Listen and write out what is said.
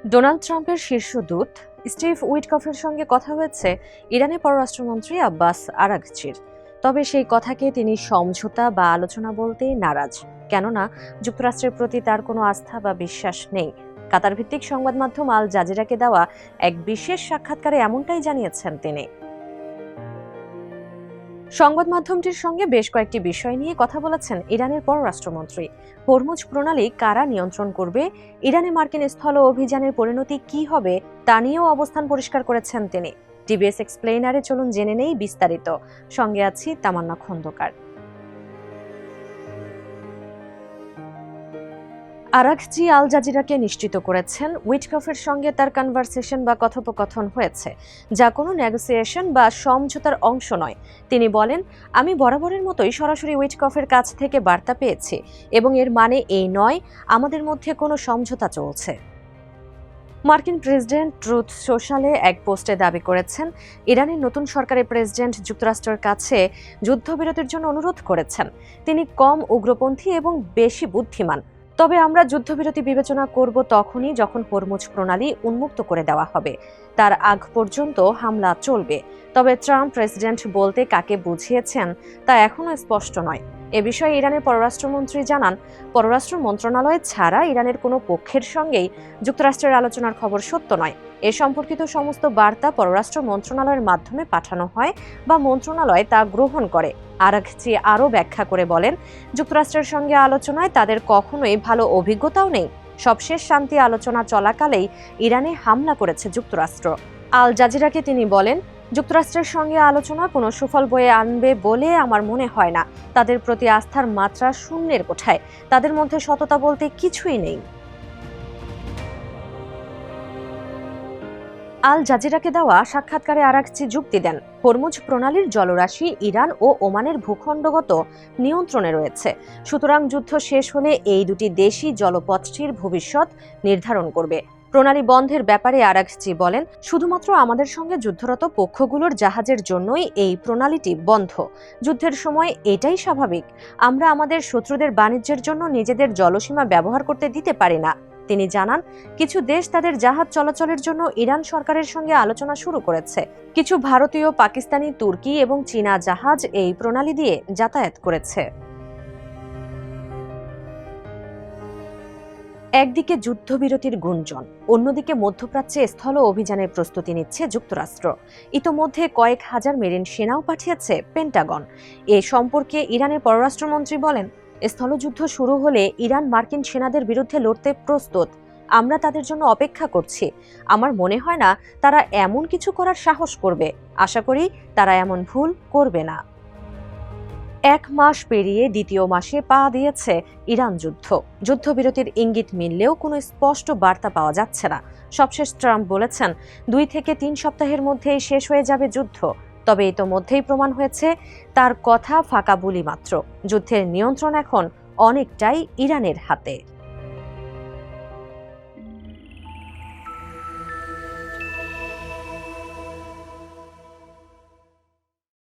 Donald ট্রাম্পের শীর্ষ দূত স্টিভ উইটকফের সঙ্গে কথা হয়েছে ইরানের পররাষ্ট্রমন্ত্রী আব্বাস আরাগচির। তবে সেই কথাকে তিনি সমঝোতা বা আলোচনা বলতে নারাজ, কেননা যুক্তরাষ্ট্রের প্রতি তার কোনো আস্থা বা বিশ্বাস নেই। কাতার ভিত্তিক সংবাদ মাধ্যম আল জাজিরাকে দেওয়া এক বিশেষ সাক্ষাৎকারে এমনটাই জানিয়েছেন তিনি। সংবাদ মাধ্যমটির সঙ্গে বেশ কয়েকটি বিষয় নিয়ে কথা বলেছেন ইরানের পররাষ্ট্রমন্ত্রী। হরমুজ প্রণালী কারা নিয়ন্ত্রণ করবে, ইরানে মার্কিন স্থল অভিযানের পরিণতি কি হবে তা নিয়েও অবস্থান পরিষ্কার করেছেন তিনি। টিবিএস এক্সপ্লেইনারে চলুন জেনে নেই বিস্তারিত। সঙ্গে আছি তামান্না খন্দকার। আরাগচি আল জাজিরাকে নিশ্চিত করেছেন উইটকফের সঙ্গে তার কনভারসেশন বা কথোপকথন হয়েছে, যা কোনো নেগোসিয়েশন বা সমঝোতার অংশ নয়। তিনি বলেন, আমি বরাবরের মতোই সরাসরি উইটকফের কাছ থেকে বার্তা পেয়েছি এবং এর মানে এই নয় আমাদের মধ্যে কোনো সমঝোতা চলছে। মার্কিন প্রেসিডেন্ট ট্রুথ সোশ্যালে এক পোস্টে দাবি করেছেন, ইরানের নতুন সরকারের প্রেসিডেন্ট যুক্তরাষ্ট্রের কাছে যুদ্ধবিরতির জন্য অনুরোধ করেছেন। তিনি কম উগ্রপন্থী এবং বেশি বুদ্ধিমান। তবে আমরা যুদ্ধবিরতি বিবেচনা করব তখনই যখন হরমুজ প্রণালী উন্মুক্ত করে দেওয়া হবে। তার আগ পর্যন্ত হামলা চলবে। তবে ট্রাম্প প্রেসিডেন্ট বলতে কাকে বুঝিয়েছেন তা এখনো স্পষ্ট নয়। এ বিষয়ে ইরানের পররাষ্ট্রমন্ত্রী জানান, পররাষ্ট্র মন্ত্রণালয় ছাড়া ইরানের কোনো পক্ষের সঙ্গেই যুক্তরাষ্ট্রের আলোচনার খবর সত্য নয়। এ সম্পর্কিত সমস্ত বার্তা পররাষ্ট্র মন্ত্রণালয়ের মাধ্যমে পাঠানো হয় বা মন্ত্রণালয় তা গ্রহণ করে। আরাগচি আরও ব্যাখ্যা করে বলেন, যুক্তরাষ্ট্রের সঙ্গে আলোচনায় তাদের কখনোই ভালো অভিজ্ঞতাও নেই। সবশেষ শান্তি আলোচনা চলাকালেই ইরানে হামলা করেছে যুক্তরাষ্ট্র। আল জাজিরাকে তিনি বলেন, যুক্তরাষ্ট্রের সঙ্গে আলোচনা কোনো সুফল বয়ে আনবে বলে আমার মনে হয় না। তাদের প্রতি আস্থার মাত্রা শূন্যের কোঠায়। তাদের মধ্যে সততা বলতে কিছুই নেই। আল জাজিরাকে দেওয়া সাক্ষাৎকারে আরাগচি যুক্তি দেন, হরমুজ প্রণালীর জলরাশি ইরান ও ওমানের ভূখণ্ডগত নিয়ন্ত্রণে রয়েছে। সুতরাং যুদ্ধ শেষ হলে এই দুটি দেশই জলপথটির ভবিষ্যৎ নির্ধারণ করবে। প্রণালী বন্ধের ব্যাপারে আরাগচি বলেন, শুধুমাত্র আমাদের সঙ্গে যুদ্ধরত পক্ষগুলোর জাহাজের জন্যই এই প্রণালীটি বন্ধ। যুদ্ধের সময় এটাই স্বাভাবিক। আমরা আমাদের শত্রুদের বাণিজ্যের জন্য নিজেদের জলসীমা ব্যবহার করতে দিতে পারি না। তিনি জানান, কিছু দেশ তাদের জাহাজ চলাচলের জন্য ইরান সরকারের সঙ্গে আলোচনা শুরু করেছে। কিছু ভারতীয়, পাকিস্তানি, তুর্কি এবং চীনা জাহাজ এই প্রণালী দিয়ে যাতায়াত করেছে। একদিকে যুদ্ধবিরতির গুঞ্জন, অন্যদিকে মধ্যপ্রাচ্যে স্থল অভিযানের প্রস্তুতি নিচ্ছে যুক্তরাষ্ট্র। ইতোমধ্যে কয়েক হাজার মেরিন সেনাও পাঠিয়েছে পেন্টাগন। এ সম্পর্কে ইরানের পররাষ্ট্রমন্ত্রী বলেন, স্থলযুদ্ধ শুরু হলে ইরান মার্কিন সেনাদের বিরুদ্ধে লড়তে প্রস্তুত। আমরা তাদের জন্য অপেক্ষা করছি। আমার মনে হয় না তারা এমন কিছু করার সাহস করবে। আশা করি তারা এমন ভুল করবে না। 1 মাস পেরিয়ে দ্বিতীয় মাসে পা দিয়েছে ইরান যুদ্ধ। যুদ্ধবিরতির ইঙ্গিত মিললেও কোনো স্পষ্ট বার্তা পাওয়া যাচ্ছে না। সবশেষ ট্রাম্প বলেছেন, 2 থেকে 3 সপ্তাহের মধ্যেই শেষ হয়ে যাবে যুদ্ধ। তবে ইতোমধ্যেই প্রমাণ হয়েছে তার কথা ফাঁকা বুলি মাত্র। যুদ্ধের নিয়ন্ত্রণ এখন অনেকটাই ইরানের হাতে।